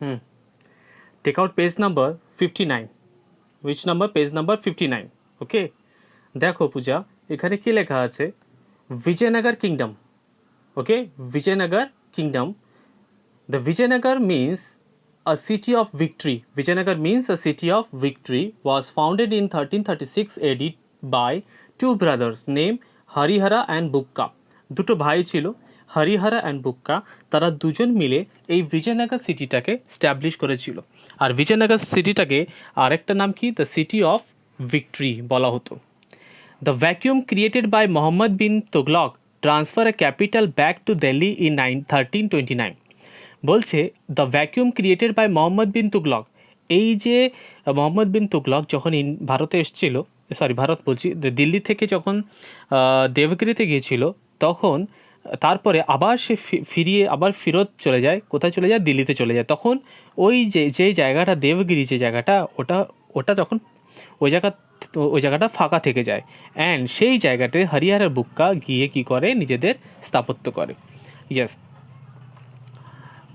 Hmm. Take out page number 59. Which number? Page number 59. Okay. দেখো পূজা, এখানে কি লেখা আছে? Vijayanagar Kingdom. Okay, Vijayanagar Kingdom. The Vijayanagar means a city of victory. Vijayanagar means a city of victory. Was founded in 1336 AD by two brothers named Harihara and Bukka. দুটো ভাই ছিল, Harihara and বুক্কা। তারা দুজন মিলে এই বিজয়নগর সিটিটাকে স্ট্যাবলিশ করেছিল। আর বিজয়নগর সিটিটাকে আরেকটা নাম কি? দ্য সিটি অফ ভিক্টরি বলা হতো। The vacuum created by Mohammad bin Tughlaq transfer a capital back to Delhi in 1329। বলছে the vacuum created by Mohammad bin Tughlaq, এই যে মোহাম্মদ বিন তুগলক যখন ভারতে এসেছিল, সরি ভারত বলছি, দিল্লি থেকে যখন দেবগিরিতে গিয়েছিল, তখন তারপরে আবার সে ফেরত চলে যায়। কোথায় চলে যায়? দিল্লিতে চলে যায়। তখন ওই যে জায়গাটা দেবগিরি, যে জায়গাটা, ওটা তখন ওই জায়গাটা ফাঁকা থেকে যায়। অ্যান্ড সেই জায়গাতে হরিহর আর বুক্কা গিয়ে কী করে? নিজেদের স্থাপত্য করে। Yes,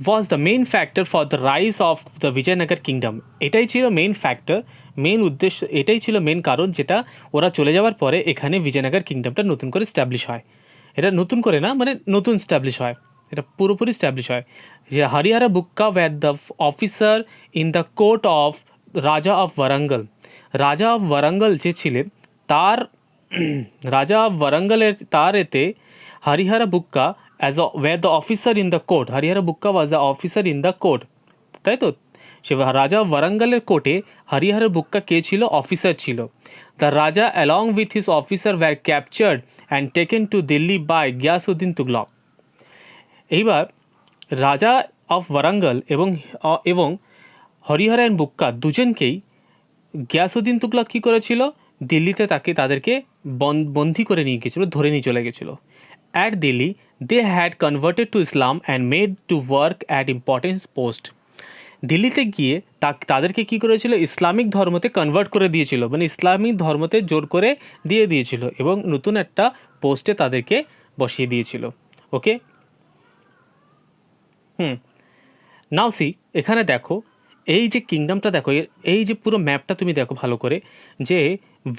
was the main factor for the rise of the Vijayanagar kingdom. এটাই ছিল মেইন ফ্যাক্টর, মেইন উদ্দেশ্য, এটাই ছিল মেইন কারণ, যেটা ওরা চলে যাওয়ার পরে এখানে বিজয়নগর কিংডমটা নতুন করে স্ট্যাবলিশ হয়। এটা নতুন করে না, মানে নতুন স্ট্যাবলিশ হয়, এটা পুরোপুরি স্ট্যাবলিশ হয়। যে Harihara Bukka were the officer in the court of raja of Warangal. Raja of Warangal যে ছিলেন, তার রাজা অফ ওয়ারাঙ্গলের তার এতে Harihara বুক্কা were the officer in the court. Harihar বুক্কা was the officer in the court. তাই তো? সে রাজা ওয়ারাঙ্গলের কোর্টে হরিহর বুক্কা কে ছিল? অফিসার ছিল। দ্য রাজা along with his officer were captured and taken to Delhi by Giasuddin Tughlaq. এইবার রাজা অফ ওয়ারাঙ্গল এবং হরিহর অ্যান্ড বুক্কা দুজনকেই গিয়াসউদ্দিন তুগলক কী করেছিল? দিল্লিতে তাদেরকে বন্দি করে নিয়ে গেছিলো, ধরে নিয়ে চলে গেছিলো। At Delhi, they had converted to Islam and made to work at important post. দিল্লিতে গিয়ে তাদেরকে কী করেছিল? ইসলামিক ধর্মতে কনভার্ট করে দিয়েছিল, মানে ইসলামিক ধর্মতে জোর করে দিয়েছিল এবং নতুন একটা পোস্টে তাদেরকে বসিয়ে দিয়েছিল। ওকে, নাও সি, এখানে দেখো এই যে কিংডমটা দেখো, এই যে পুরো ম্যাপটা তুমি দেখো ভালো করে, যে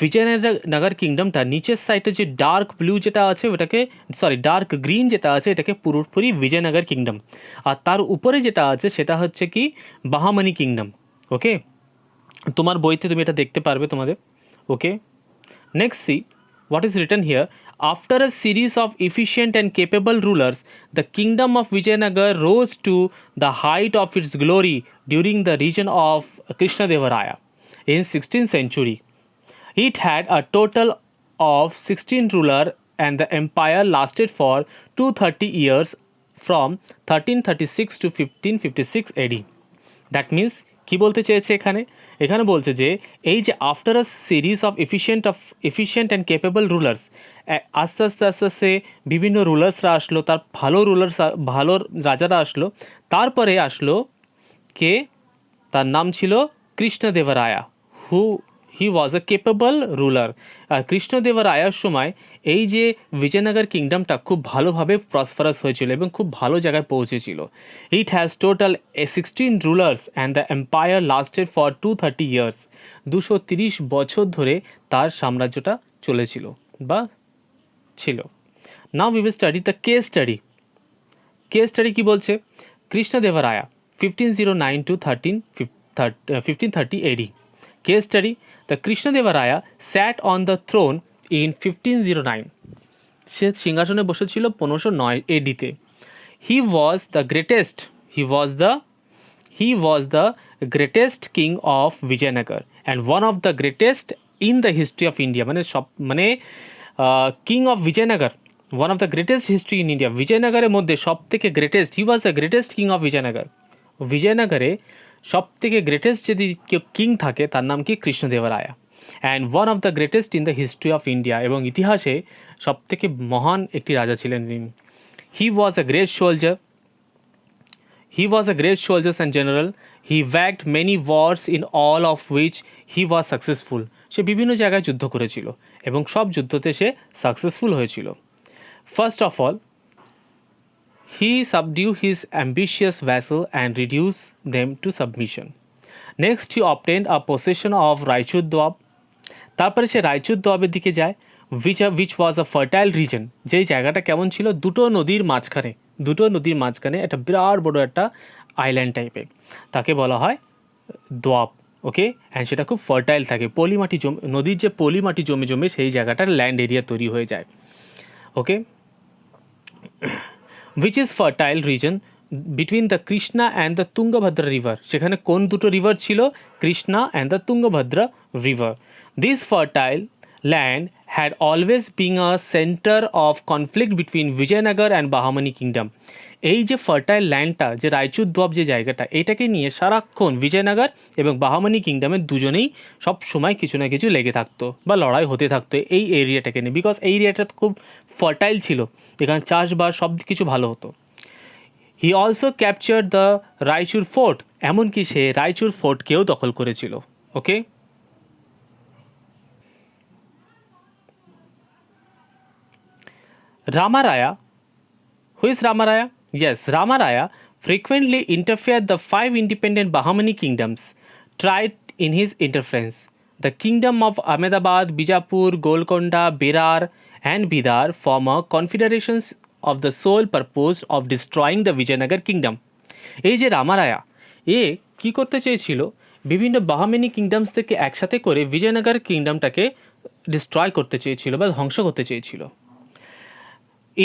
বিজয়নগর কিংডমটা নিচের সাইডে যে ডার্ক ব্লু যেটা আছে ওটাকে, সরি ডার্ক গ্রিন যেটা আছে, এটাকে পুরোপুরি বিজয়নগর কিংডম। আর তার উপরে যেটা আছে সেটা হচ্ছে কি? বাহামনি কিংডম। ওকে, তোমার বইতে তুমি এটা দেখতে পারবে তোমাদের। Okay, next see what is written here. After a series of efficient and capable rulers, the kingdom of Vijayanagar rose to the height of its glory during the reign of Krishnadevaraya in 16th century. It had a total of 16 rulers and the empire lasted for 230 years from 1336 to 1556 AD. That means কি বলতে চেয়েছে এখানে? এখানে বলছে যে এই যে after a series of efficient and capable rulers, আস্তে আস্তে বিভিন্ন রুলার্সরা আসলো, তার ভালো রাজারা আসলো। তারপরে আসলো কে? তার নাম ছিল কৃষ্ণদেবরায়া, হি ওয়াজ আ কেপেবল রুলার। আর কৃষ্ণদেবরায়ার সময় এই যে বিজয়নগর কিংডমটা খুব ভালোভাবে প্রসপারাস হয়েছিল এবং খুব ভালো জায়গায় পৌঁছেছিল। It has total 16 rulers and the empire lasted for 230 years. 230 বছর ধরে তার সাম্রাজ্যটা চলেছিল বা ছিল। Now we will study the case study. Case study কী বলছে? Krishnadevaraya 1509 to 1530 AD. Case study: the Krishnadevaraya sat on the throne in 1509. সে সিংহাসনে বসেছিল 1509 AD-তে। He was the greatest king of Vijayanagar and one of the greatest in the history of India. মানে king of Vijayanagar, one of the greatest history in India. বিজয়নগরের মধ্যে সব থেকে greatest, he was the greatest king of Vijayanagar. বিজয়নগরে সব থেকে greatest যদি কেউ king থাকে তার নাম কি? Krishnadevaraya. And one of the greatest in the history of India, এবং ইতিহাসে সব থেকে মহান একটি রাজা ছিলেন তিনি। He was a great soldier and general. He waged many wars in all of which he was successful. সে বিভিন্ন জায়গায় যুদ্ধ করেছিল এবং সব যুদ্ধতে সে সাকসেসফুল হয়েছিল। First of all He subdued his ambitious vassal and reduced them to submission. Next, he obtained a possession of Raichur Dwab. তারপরে সে রায়চুর দোয়াবের দিকে যায়, which was a fertile region. যেই জায়গাটা কেমন ছিল, দুটো নদীর মাঝখানে একটা বিরাট বড় একটা আইল্যান্ড টাইপের, তাকে বলা হয় দোয়াব। ওকে, অ্যান্ড সেটা খুব ফার্টাইল থাকে, পলি মাটি নদীর যে পলি মাটি জমে জমে সেই জায়গাটার ল্যান্ড এরিয়া তৈরি হয়ে যায়। ওকে, which is fertile region between the Krishna and the Tungabhadra river. সেখানে কোন দুটো রিভার ছিল? Krishna and the Tungabhadra river. This fertile land had always been a center of conflict between Vijayanagar and Bahamani kingdom. এই যে fertile ল্যান্ডটা, যে রায়চুর দোয়াব যে জায়গাটা, এটাকে নিয়ে সারাক্ষণ বিজয়নগর এবং বাহামানি কিংডমের দুজনেই সব সময় কিছু না কিছু লেগে থাকতো বা লড়াই হতে থাকতো এই এরিয়াটাকে নিয়ে, বিকজ এই এরিয়াটা খুব ফার্টাইল ছিল, এখানে চাষবাস সব কিছু ভালো হতো। He also capture the Raichur fort, এমনকি সে রায়চুর ফোর্টকেও দখল করেছিল। Okay, Ramaraya, who is Ramaraya? Yes, Ramaraya frequently interfered the five independent Bahamani kingdoms tried in his interference. The kingdom of Ahmedabad, Bijapur, Golconda, Berar and Bidar form a confederations of the sole purpose of destroying the Vijayanagar kingdom. এই যে রামারায়া, এ কি করতে চেয়েছিল? বিভিন্ন বাহামানি kingdoms থেকে একসাথে করে Bijoynagar কিংডমটাকে destroy করতে চেয়েছিল বা ধ্বংস করতে চেয়েছিল।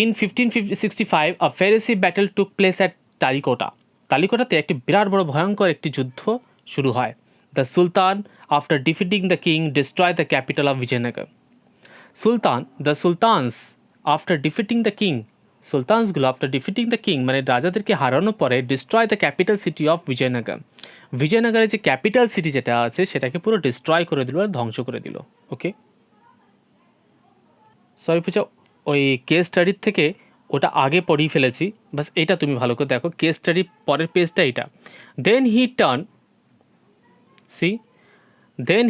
In 1565, a Pharisee battle took place at Talikota. তালিকোটাতে একটি বিরাট বড় ভয়ঙ্কর একটি যুদ্ধ শুরু হয়। The Sultan, after defeating the king, destroyed the capital of Vijayanagar. The sultans, after defeating the king, সুলতানসগুলো after defeating the king মানে রাজাদেরকে হারানোর পরে destroy the capital city of Vijayanagar. বিজয়নগরের যে ক্যাপিটাল সিটি যেটা আছে সেটাকে পুরো ডিস্ট্রয় করে দিল, ধ্বংস করে দিল। ওকে, সরি পূজা, ওই কেস স্টাডির থেকে ওটা আগে পড়িয়ে ফেলেছি, বাস এটা তুমি ভালো করে দেখো, কেস স্টাডি পরের পেজটা এটা। Then he turn see then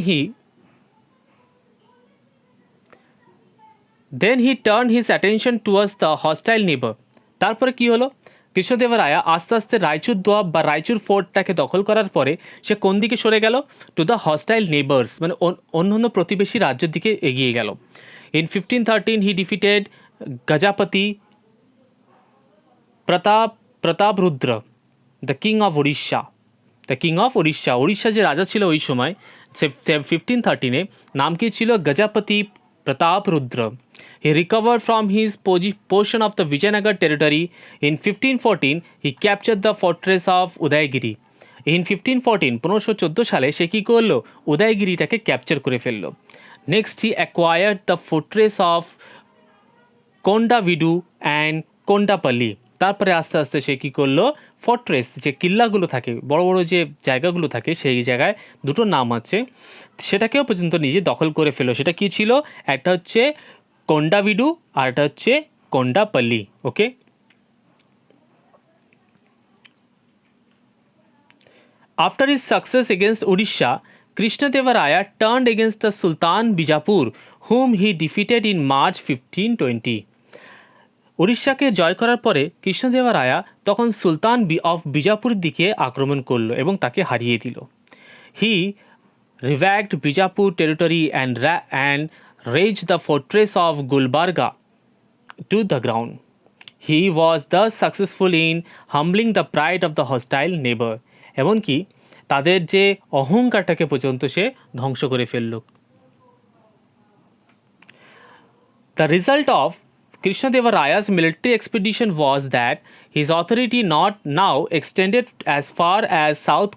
he turn his attention towards the hostile neighbour. তারপরে কি হলো? কৃষ্ণদেবরায়া আস্তে আস্তে রায়চুর দোয়াব বা রায়চুর ফোর্টটাকে দখল করার পরে সে কোন দিকে সরে গেল? টু দ্য হস্টাইল নেবার্স, মানে অন্য প্রতিবেশী রাজ্যের দিকে এগিয়ে গেল। In 1513, he defeated Gajapati Prataprudra, the king of Odisha. Orissa যে রাজা ছিল ওই সময় 1513-এ, নাম কি ছিল? Gajapati Prataparudra. He recovered from his portion of the Vijayanagar territory. In 1514, he captured the fortress of Udaygiri. In 1514, 1514 সালে সে কি করলো? উদয়গিরিটাকে ক্যাপচার করে ফেললো। Next, he acquired the fortress of Kondavidu and Kondapalli. তারপরে আস্তে আস্তে সে কি করলো? ফর্ট্রেস, যে কিল্লাগুলো থাকে, বড় বড় যে জায়গাগুলো থাকে, সেই জায়গায় দুটো নাম আছে, সেটাকেও পর্যন্ত নিজে দখল করে ফেলো। সেটা কি ছিল? একটা হচ্ছে কোন্ডাভিডু আর একটা হচ্ছে কোন্ডাপল্লি। ওকে, after his success against Odisha, Krishnadevaraya turned against the Sultan Bijapur, whom he defeated in March 1520. উড়িষ্যাকে জয় করার পরে কৃষ্ণদেবরায়া তখন সুলতান অফ বিজাপুর দিকে আক্রমণ করলো এবং তাকে হারিয়ে দিল। He ravaged Bijapur territory and raze the fortress of Gulbarga to the ground. He was the successful in humbling the pride of the hostile neighbour. এমনকি তাদের যে অহংকারটাকে পর্যন্ত সে ধ্বংস করে ফেলল। The result of Krishnadevaraya's military expedition was that his authority not now extended as far as South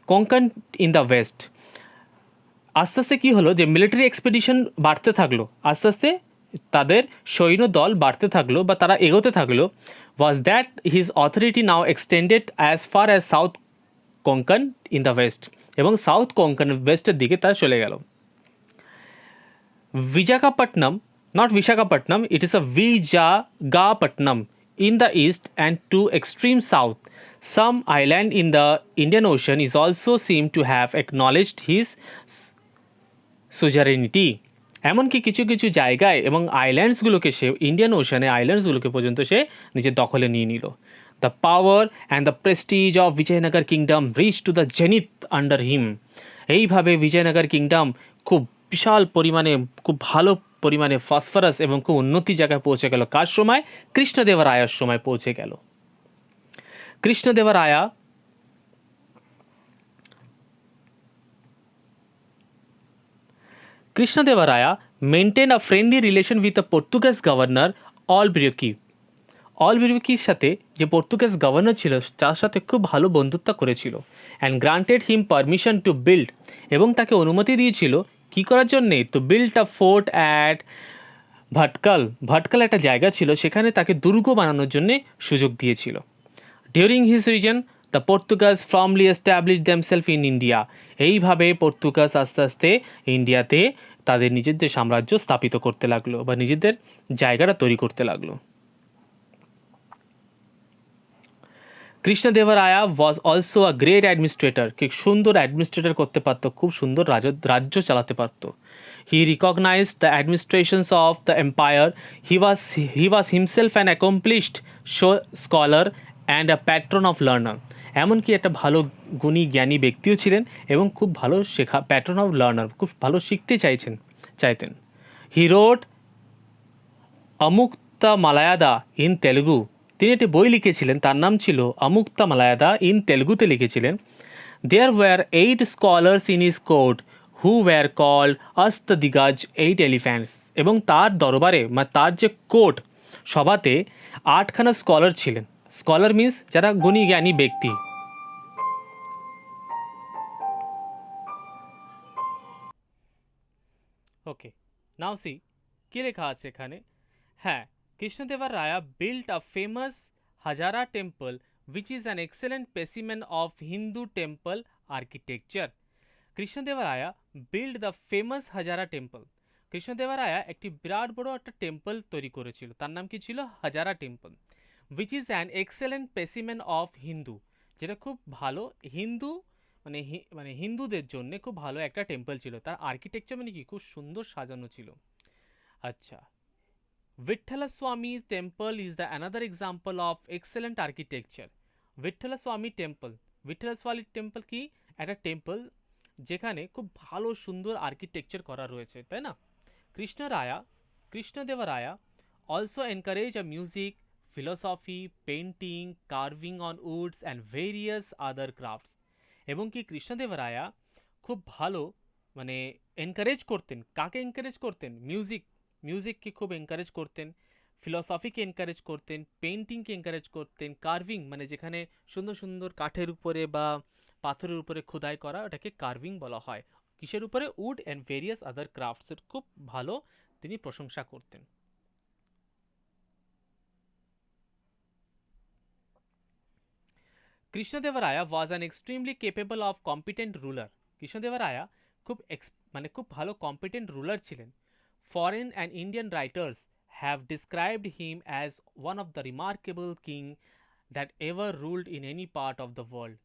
Konkan in the west. আস্তে আস্তে কি হলো? যে মিলিটারি এক্সপিডিশন বাড়তে থাকলো, আস্তে আস্তে তাদের সৈন্য দল বাড়তে থাকলো বা তারা এগোতে থাকলো। was that his authority now extended as far as South Konkan in the west, এবং সাউথ কোঙ্কন ওয়েস্টের দিকে তারা চলে গেল। Vijakhapatnam, not Vishakhapatnam, it is a Vijagapatnam in the east and to extreme south. Some island in the Indian Ocean is also seemed to have acknowledged his suzerainty, এমনকি কিছু কিছু জায়গায় এবং আইল্যান্ডসগুলোকে সে ইন্ডিয়ান ওশানে আইল্যান্ডসগুলোকে পর্যন্ত সে নিজের দখলে নিয়ে নিল। The power and the prestige of Vijayanagar kingdom reach to the zenith under him. এইভাবে বিজয়নগর কিংডম খুব বিশাল পরিমাণে, খুব ভালো পরিমাণে ফসফরাস এবং খুব উন্নতি জায়গায় পৌঁছে গেল। কার সময়? কৃষ্ণদেবরায়ার সময় পৌঁছে গেল। কৃষ্ণদেবরায়া Krishnadevaraya maintained a friendly relation with the Portuguese governor Albuquerque. অলবিরুকির সাথে যে পর্তুগিজ গভর্নর ছিল তার সাথে খুব ভালো বন্ধুত্ব করেছিল। And granted him permission to build, এবং তাকে অনুমতি দিয়েছিল কি করার জন্যে? To build a fort at Bhatkal. Bhatkal একটা জায়গা ছিল, সেখানে তাকে দুর্গ বানানোর জন্য সুযোগ দিয়েছিল। During his reign the Portuguese firmly establish themselves in India. এইভাবে পর্তুগাজ আস্তে আস্তে ইন্ডিয়াতে তাদের নিজেদের সাম্রাজ্য স্থাপিত করতে লাগলো বা নিজেদের জায়গাটা তৈরি করতে লাগলো। Krishnadevaraya was also a great administrator. কি সুন্দর অ্যাডমিনিস্ট্রেটর করতে পারত, খুব সুন্দর রাজ্য চালাতে পারত। He recognized the administrations of the empire. He was himself an accomplished scholar and a patron of learner. এমনকি একটা ভালো গুণী জ্ঞানী ব্যক্তিও ছিলেন এবং খুব ভালো প্যাট্রন অফ লার্নার, খুব ভালো শিখতে চাইতেন। He wrote Amuktamalyada in Telugu. তিনি একটি বই লিখেছিলেন, তার নাম ছিল অমুক্তা মালায়াদা, ইন তেলুগুতে লিখেছিলেন। There were 8 scholars in his court who were called Ashtadiggaja 8 elephants. এবং তার দরবারে তার যে কোর্ট সভাতে 8খানা স্কলার ছিলেন। স্কলার মিন্স যারা গুণী জ্ঞানী ব্যক্তি। ওকে, নাও সি কি লেখা আছে এখানে। হ্যাঁ, কৃষ্ণদেবরায়া built a famous Hajara temple which is an excellent specimen of Hindu temple architecture. কৃষ্ণদেবরায়া built the famous Hajara temple. কৃষ্ণদেবরায়া একটি বিরাট বড় একটা টেম্পল তৈরি করেছিল, তার নাম কি ছিল? হাজারা temple. which is an excellent specimen of Hindu, যেটা খুব ভালো হিন্দু মানে হিন্দুদের জন্য খুব ভালো একটা টেম্পল ছিল। তার আর্কিটেকচার মানে কি খুব সুন্দর সাজানো ছিল। আচ্ছা, Vithala Swami temple is the another example of excellent architecture. Vithala Swami temple, Vithala Swami temple কি? একটা টেম্পল যেখানে খুব ভালো সুন্দর আর্কিটেকচার করা রয়েছে, তাই না? কৃষ্ণদেবরায়া also encourage a music, philosophy, painting, carving on woods and various other crafts. এবং কি কৃষ্ণদেবরায়া খুব ভালো এনকারেজ করতেন, কাকে এনকারেজ করতেন? মিউজিককে খুব এনকারেজ করতেন, ফিলসফিকে এনকারেজ করতেন, পেন্টিংকে এনকারেজ করতেন, কার্ভিং যেখানে সুন্দর সুন্দর কাঠের উপরে বা পাথরের উপরে খোদাই করা, ওটাকে কার্ভিং বলা হয়। কিসের উপরে? উড অ্যান্ড ভেরিয়াস আদার ক্রাফটসের খুব ভালো তিনি প্রশংসা করতেন। কৃষ্ণদেবরায়া was an extremely capable of competent ruler. কৃষ্ণদেবরায়া খুব ভালো কম্পিটেন্ট রুলার ছিলেন। Foreign and Indian writers have described him as one of the remarkable king that ever ruled in any part of the world.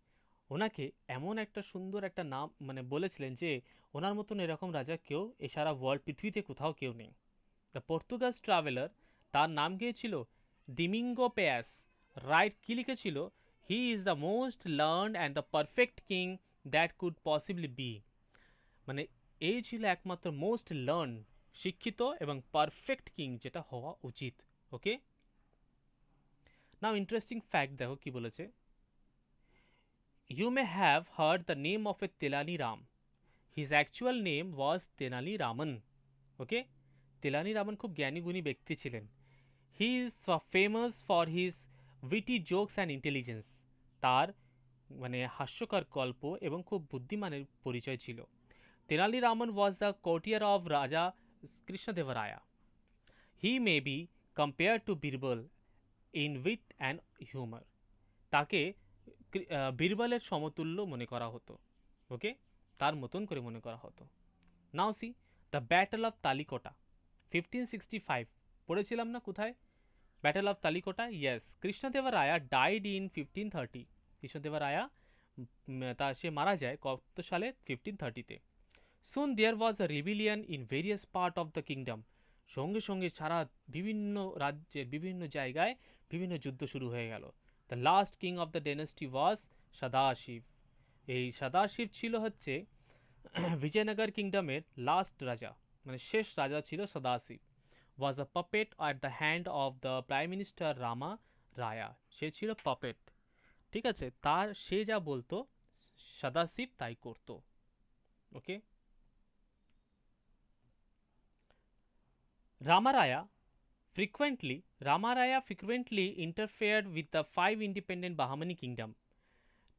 ওনাকে এমন একটা সুন্দর একটা নাম বলেছিলেন যে ওনার মতন এরকম রাজা কেউ এছাড়া পৃথিবীতে কোথাও কেউ নেই। দ্য পর্তুগাজ ট্রাভেলার, তার নাম গিয়েছিল ডিমিঙ্গো পেয়াস, রাইট কি লিখেছিল? He is the most learned and the perfect king that could possibly be. এই ছিল একমাত্র মোস্ট লার্ন, শিক্ষিত এবং পারফেক্ট কিং যেটা হওয়া উচিত। ওকে, নাও ইন্টারেস্টিং ফ্যাক্ট দেখো কি বলেছে। You may have heard the name of a Telani Ram. His actual name was Tenali Raman. Okay, Telani Raman খুব জ্ঞানী গুণী ব্যক্তি ছিলেন। He is famous for his witty jokes and intelligence. তার হাস্যকর গল্প এবং খুব বুদ্ধিমানের পরিচয় ছিল। Tenali Raman was the courtier of raja Krishnadevaraya. He may be compare to Birbal in wit and humour. তাকে বীরবলের সমতুল্য মনে করা হতো। ওকে, তার মতন করে মনে করা হতো। Now see the battle of Talikota 1565, পড়েছিলাম না কোথায়? Battle of Talikota, yes. Krishnadevaraya died in 1530। Krishnadevaraya সে মারা যায় কত সালে? 1530-তে। Soon there was a rebellion in various part of the kingdom. সঙ্গে সঙ্গে সারা বিভিন্ন রাজ্যের বিভিন্ন জায়গায় বিভিন্ন যুদ্ধ শুরু হয়ে গেল. The last king of the dynasty was Sadashiv. এই সদাশিব ছিল হচ্ছে বিজয়নগর কিংডমের লাস্ট রাজা, মানে শেষ রাজা ছিল Sadashiv. Was a puppet at the hand of the prime minister রামা রায়া. সে ছিল পাপেট, ঠিক আছে, তার সে যা বলতো সদাশিব তাই করতো. ওকে. Ramaraya frequently interfered with the five independent Bahmani kingdoms.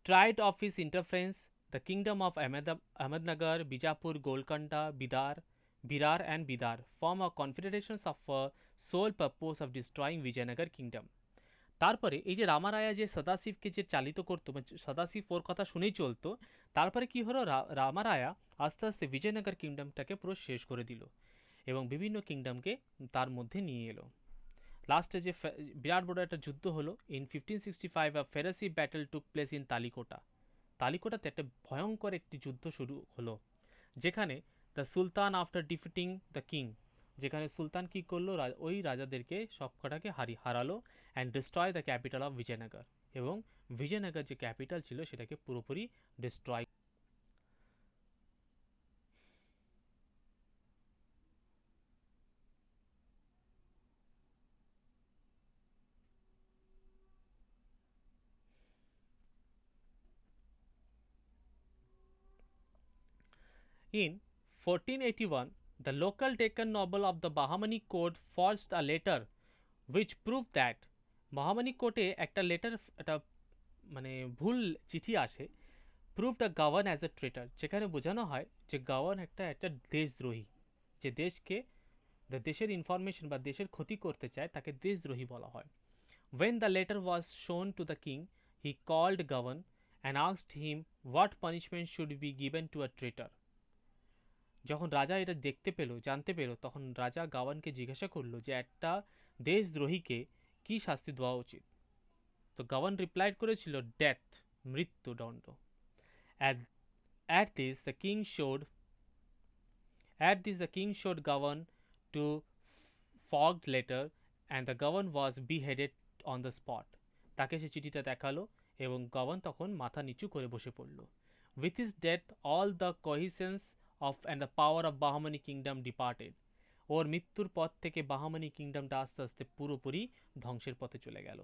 Tried of his interference, the kingdom of Ahmednagar, Bijapur, Golconda, Birar and Bidar form a confederation of a sole purpose of destroying Vijayanagar kingdom. তারপরে এই যে রামারায়া যে সদাশিবকে যে চালিত করতো, সদাশিব ওর কথা শুনেই চলতো, তারপরে কি হলো, রামারায়া আস্তে আস্তে বিজয়নগর কিংডমটাকে পুরো শেষ করে দিল এবং বিভিন্ন কিংডমকে তার মধ্যে নিয়ে এলো. লাস্টে যে বিরাট বড় একটা যুদ্ধ হলো in 1565, a ferocious battle took place in Talikota. তালিকোটাতে একটা ভয়ঙ্কর একটি যুদ্ধ শুরু হলো, যেখানে the sultan after defeating the king, যেখানে সুলতান কি করলো, ওই রাজাদেরকে সবকটাকে হারালো and destroy the capital of Vijayanagar, এবং বিজয়নগর যে ক্যাপিটাল ছিল সেটাকে পুরোপুরি destroy. In 1481, the local Deccan noble of the Bahmani court forged a letter which proved that বাহামানি কোর্টে একটা লেটার, একটা মানে ভুল চিঠি আসে, proved a govern as a traitor, যেখানে বোঝানো হয় যে গভর্ন একটা একটা দেশদ্রোহী, যে দেশকে দেশের ইনফরমেশন বা দেশের ক্ষতি করতে চায় তাকে দেশদ্রোহী বলা হয়. When the letter was shown to the king, he called govern and asked him what punishment should be given to a traitor. যখন রাজা এটা দেখতে পেল, জানতে পেল, তখন রাজা গাওয়ানকে জিজ্ঞাসা করলো যে একটা দেশদ্রোহীকে কি শাস্তি দেওয়া উচিত. তো গাওয়ান রিপ্লাইড করেছিল ডেথ, মৃত্যুদণ্ড. At this the king showed Gavan to forged letter and the Gavan was beheaded on the spot. তাকে সে চিঠিটা দেখালো এবং গাওয়ান তখন মাথা নিচু করে বসে পড়ল. With his death, all the cohesence of and the power of Bahmani kingdom departed. ওর মৃত্যুর পর থেকে বাহামানি কিংডমটা আস্তে আস্তে পুরোপুরি ধ্বংসের পথে চলে গেল.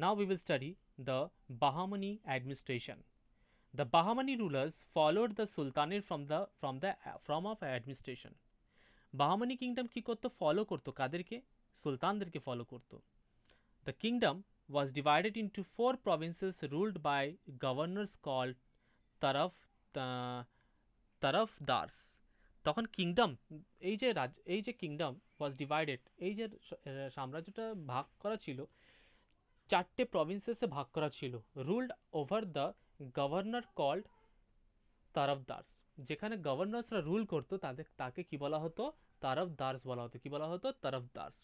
Now we will study the Bahmani administration. The Bahmani rulers followed the Sultanate from of administration. Bahmani kingdom কি করতো, ফলো করতো কাদেরকে, সুলতানদেরকে ফলো করতো. The kingdom was divided into 4 provinces ruled by governors called tarafdars. তখন কিংডম, এই যে kingdom ওয়াজ divided, এই যে সাম্রাজ্যটা ভাগ করা ছিল, 4টে প্রভিন্সেসে ভাগ করা ছিল, ruled over the governor called tarafdars. যেখানে গভর্নরসরা রুল করতো তাকে কি বলা হতো, তারফদার্স বলা হতো. কি বলা হতো, তারফদার্স.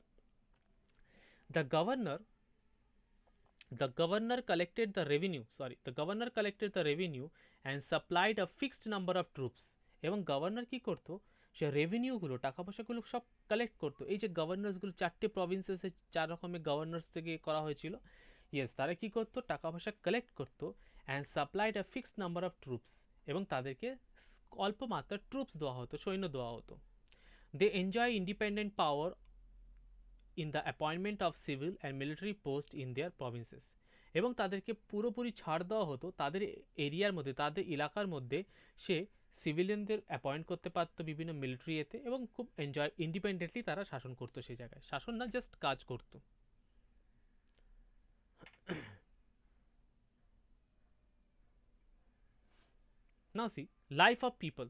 The governor collected the revenue and supplied a fixed number of troops. এবং গভর্নর কি করতো, সে রেভিনিউ গুলো, টাকা পয়সাগুলো সব কালেক্ট করতো. এই যে গভর্নর্স গুলো 4টে প্রভিন্সেসে 4 রকমের গভর্নর্স থেকে করা হয়েছিল, ইয়েস, তারা কি করতো, টাকা পয়সা কালেক্ট করতো and supplied a fixed number of troops, এবং তাদেরকে অল্প মাত্রার ট্রুপস দেওয়া হতো, সৈন্য দেওয়া হতো. They enjoy independent power in the appointment of civil and military post in their provinces. এবং তাদেরকে পুরোপুরি ছাড় দেওয়া হতো তাদের এরিয়ার মধ্যে, তাদের এলাকার মধ্যে সে সিভিলিয়ানদের অ্যাপয়েন্ট করতে পারতো বিভিন্ন মিলিটারি এতে, এবং খুব ইন্ডিপেন্ডেন্টলি তারা শাসন করতো সেই জায়গায়. শাসন না, জাস্ট কাজ করতো. নাও সি লাইফ অফ পিপল,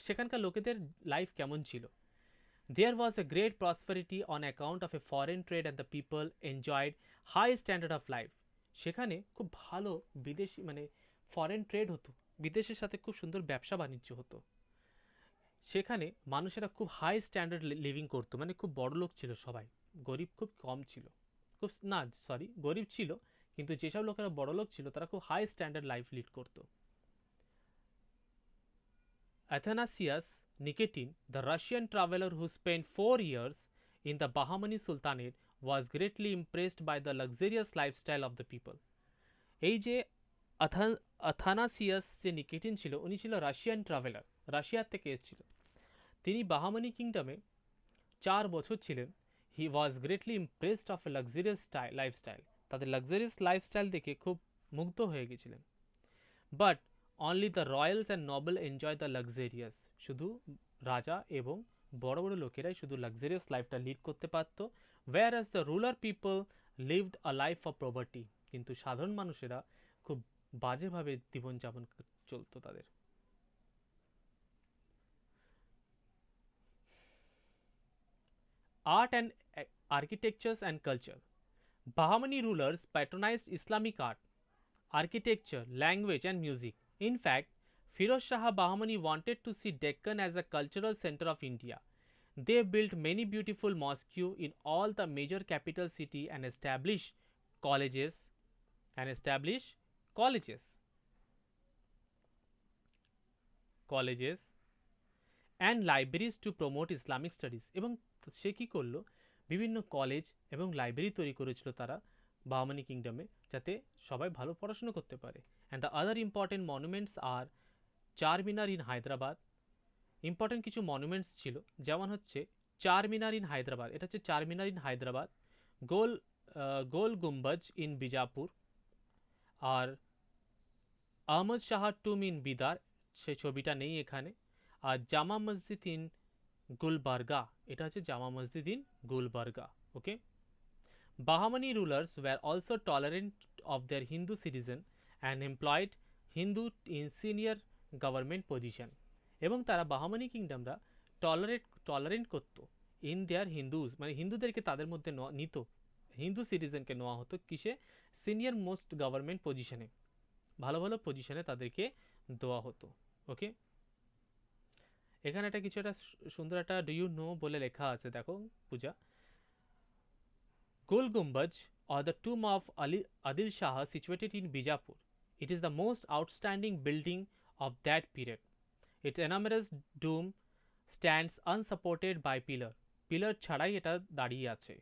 সেখানকার লোকেদের লাইফ কেমন ছিল. There was a great prosperity on account of a foreign trade and the people enjoyed high standard of life. সেখানে খুব ভালো বিদেশি মানে ফরেন ট্রেড হতো, বিদেশের সাথে খুব সুন্দর ব্যবসা বাণিজ্য হতো. সেখানে মানুষেরা খুব হাই স্ট্যান্ডার্ড লিভিং করতো, মানে খুব বড় লোক ছিল সবাই, গরিব খুব কম ছিল. গরিব ছিল, কিন্তু যেসব লোকেরা বড় লোক ছিল তারা খুব হাই স্ট্যান্ডার্ড লাইফ লিড করতো. Athanasius Nikitin, the Russian traveler who spent 4 years in the Bahmani Sultanate, was greatly impressed by the luxurious lifestyle of the people. এই যে আথানাসিয়াস যে নিকেটিন ছিল, উনি ছিল রাশিয়ান ট্রাভেলার, রাশিয়ার থেকে এসেছিল। তিনি বাহামানি কিংডমে 4 বছর ছিলেন। He was greatly impressed of a luxurious lifestyle, তাদের লাক্সারিয়াস লাইফস্টাইল দেখে খুব মুগ্ধ হয়ে গেছিলেন। But only the royals and noble enjoy the luxurious, শুধু রাজা এবং বড় বড় লোকেরাই শুধু লাক্সারিয়াস লাইফটা লিড করতে পারত। Whereas the ruler people lived a life of poverty, কিন্তু সাধারণ মানুষেরা খুব বাজেভাবে জীবনযাপন চলতো তাদের। Art and architectures and culture. Bahmani rulers patronized Islamic art, architecture, language and music. In fact, Firoz Shah Bahmani wanted to see Deccan as a cultural center of India. They built many beautiful mosques in all the major capital city and established colleges and libraries to promote Islamic studies. এবং সে কি করলো, বিভিন্ন college এবং library তৈরি করেছিল তারা বাহমানি কিংডমে, যাতে সবাই ভালো পড়াশোনা করতে পারে। And the other important monuments are Charminar in Hyderabad. Important কিছু মনুমেন্টস ছিল, যেমন হচ্ছে চারমিনার ইন হায়দ্রাবাদ, এটা হচ্ছে চারমিনার ইন হায়দ্রাবাদ, গোল গুম্বাজ ইন বিজাপুর, আর আহমদ শাহ টুম ইন বিদার, সে ছবিটা নেই এখানে, আর জামা মসজিদ ইন গুলবার্গা, এটা হচ্ছে জামা মসজিদ in Gulbarga. Okay, Bahmani rulers were also tolerant of their Hindu citizen and employed Hindu in senior government position. এবং তারা বাহামানি কিংডমরা টলারেন্ট করত ইন দেয়ার হিন্দুজ, মানে হিন্দুদেরকে তাদের মধ্যে নিত, হিন্দু সিটিজেনকে নেওয়া হতো কিসে, সিনিয়র মোস্ট গভর্নমেন্ট পজিশনে, ভালো ভালো পজিশনে তাদেরকে দেওয়া হতো। ওকে, এখানে একটা কিছু একটা সুন্দর একটা ডু ইউ নো বলে লেখা আছে, দেখো পূজা। Gol Gumbaj, or the tomb of Adil Shah, situated in Bijapur. It is the most outstanding building of that period. Its enormous dome stands unsupported by pillar. Pillar ছাড়াই এটা দাঁড়িয়ে আছে।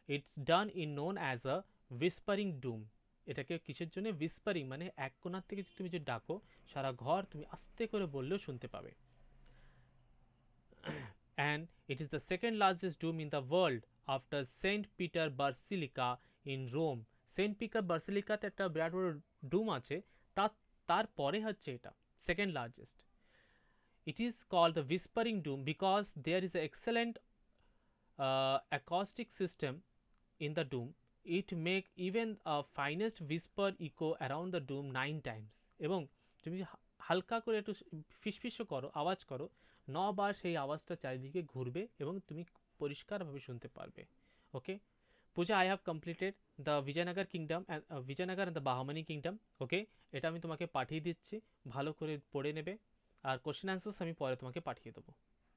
It's done in known as a whispering dome. এটাকে কিসের জন্য whispering, মানে এক কোণার থেকে তুমি যে ডাকো সারা ঘর তুমি আস্তে করে বললেও শুনতে পাবে। And it is the second largest dome in the world after Saint Peter Basilica in Rome. Saint Peter Basilica তে একটা বিরাট বড় ডোম আছে, তারপরে হচ্ছে এটা second largest. It is called the whispering dome because there is an excellent acoustic system in the dome. It make even a finest whisper echo around the dome 9 times. এবং তুমি হালকা করে একটু ফিসফিস করো, আওয়াজ করো, 9 বার সেই আওয়াজটা চারিদিকে ঘুরবে এবং তুমি পরিষ্কারভাবে শুনতে পারবে। Okay Puja, I have completed the Vijayanagar kingdom, Vijayanagar and the Bahmani kingdom. Okay, এটা আমি তোমাকে পাঠিয়ে দিচ্ছি, ভালো করে পড়ে নেবে, আর কোশ্চেন অ্যান্সার্স আমি পরে তোমাকে পাঠিয়ে দেবো।